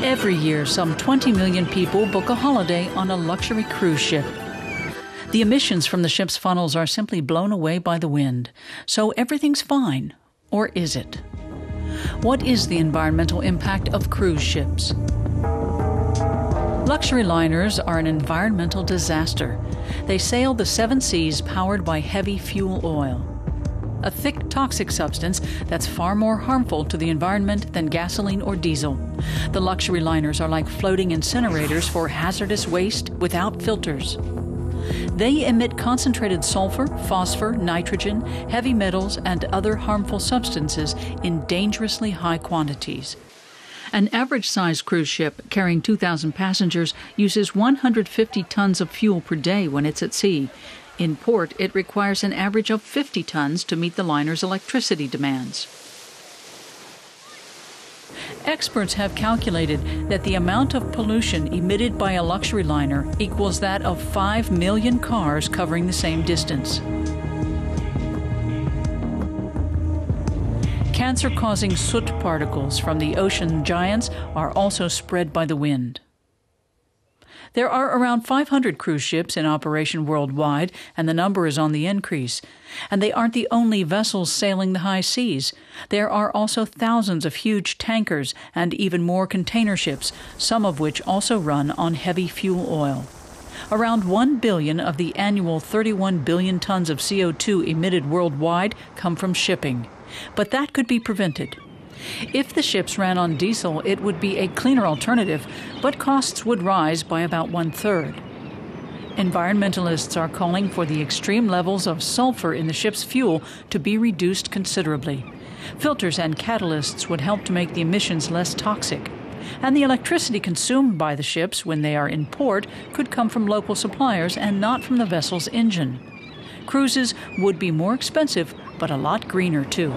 Every year, some 20 million people book a holiday on a luxury cruise ship. The emissions from the ship's funnels are simply blown away by the wind. So everything's fine. Or is it? What is the environmental impact of cruise ships? Luxury liners are an environmental disaster. They sail the 7 seas powered by heavy fuel oil, a thick, toxic substance that's far more harmful to the environment than gasoline or diesel. The luxury liners are like floating incinerators for hazardous waste without filters. They emit concentrated sulfur, phosphor, nitrogen, heavy metals, and other harmful substances in dangerously high quantities. An average-sized cruise ship carrying 2,000 passengers uses 150 tons of fuel per day when it's at sea. In port, it requires an average of 50 tons to meet the liner's electricity demands. Experts have calculated that the amount of pollution emitted by a luxury liner equals that of 5 million cars covering the same distance. Cancer-causing soot particles from the ocean giants are also spread by the wind. There are around 500 cruise ships in operation worldwide, and the number is on the increase. And they aren't the only vessels sailing the high seas. There are also thousands of huge tankers and even more container ships, some of which also run on heavy fuel oil. Around 1 billion of the annual 31 billion tons of CO2 emitted worldwide come from shipping. But that could be prevented. If the ships ran on diesel, it would be a cleaner alternative, but costs would rise by about 1/3. Environmentalists are calling for the extreme levels of sulfur in the ship's fuel to be reduced considerably. Filters and catalysts would help to make the emissions less toxic. And the electricity consumed by the ships when they are in port could come from local suppliers and not from the vessel's engine. Cruises would be more expensive, but a lot greener too.